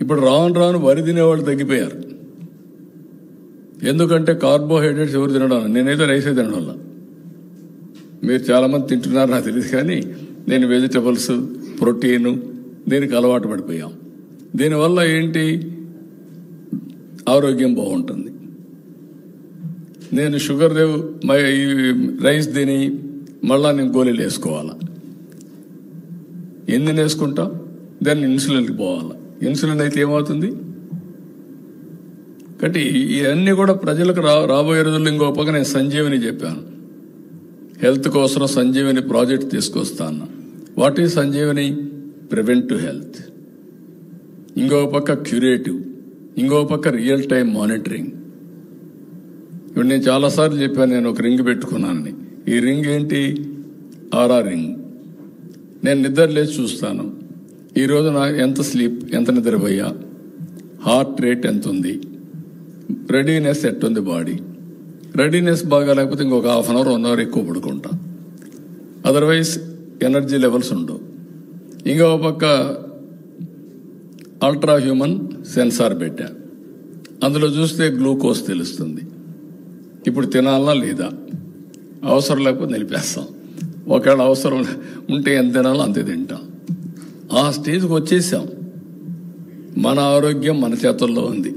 ఇప్పుడు రాను రాను వరి తినేవాళ్ళు తగ్గిపోయారు. ఎందుకంటే కార్బోహైడ్రేట్స్ ఎవరు తినడం, నేనైతే రైసే తినడం వల్ల. మీరు చాలామంది తింటున్నారు నాకు తెలియదు, కానీ నేను వెజిటబుల్స్, ప్రోటీను దీనికి అలవాటు పడిపోయాం. దీనివల్ల ఏంటి, ఆరోగ్యం బాగుంటుంది. నేను షుగర్ ఈ రైస్ తిని మళ్ళా నేను గోళీలు వేసుకోవాలా. ఎన్ని వేసుకుంటా, దాన్ని ఇన్సులిన్కి పోవాలా. ఇన్సులిన్ అయితే ఏమవుతుంది? కాబట్టి ఇవన్నీ కూడా ప్రజలకు రాబోయే రోజుల్లో ఇంకో పక్క నేను సంజీవని చెప్పాను, హెల్త్ కోసం సంజీవని ప్రాజెక్ట్ తీసుకొస్తాను. What is Sanjeevani? Preventive health. ఇంకో పక్క క్యూరేటివ్, ఇంకో పక్క రియల్ టైం మానిటరింగ్. ఇప్పుడు నేను చాలాసార్లు చెప్పాను, నేను ఒక రింగ్ పెట్టుకున్నానని. ఈ రింగ్ ఏంటి? RR ring. నేను నిద్ర లేచి చూస్తాను, ఈరోజు నా ఎంత స్లీప్, ఎంత నిద్రపోయా, హార్ట్ రేట్ ఎంత ఉంది, రెడీనెస్ ఎట్టుంది బాడీ. రెడీనెస్ బాగా లేకపోతే ఇంకొక హాఫ్ అన్ అవర్ 1 అవర్ ఎక్కువ పడుకుంటా. అదర్వైజ్ ఎనర్జీ లెవెల్స్ ఉండవు. ఇంకో పక్క అల్ట్రా హ్యూమన్ సెన్సార్ పెట్టా, అందులో చూస్తే గ్లూకోజ్ తెలుస్తుంది. ఇప్పుడు తినాలనా లేదా, అవసరం లేకపోతే నిలిపేస్తాం. ఒకవేళ అవసరం ఉంటే ఎంత తినాలో అంతే తింటాం. ఆ స్టేజ్కి వచ్చేసాం. మన ఆరోగ్యం మన చేతుల్లో ఉంది.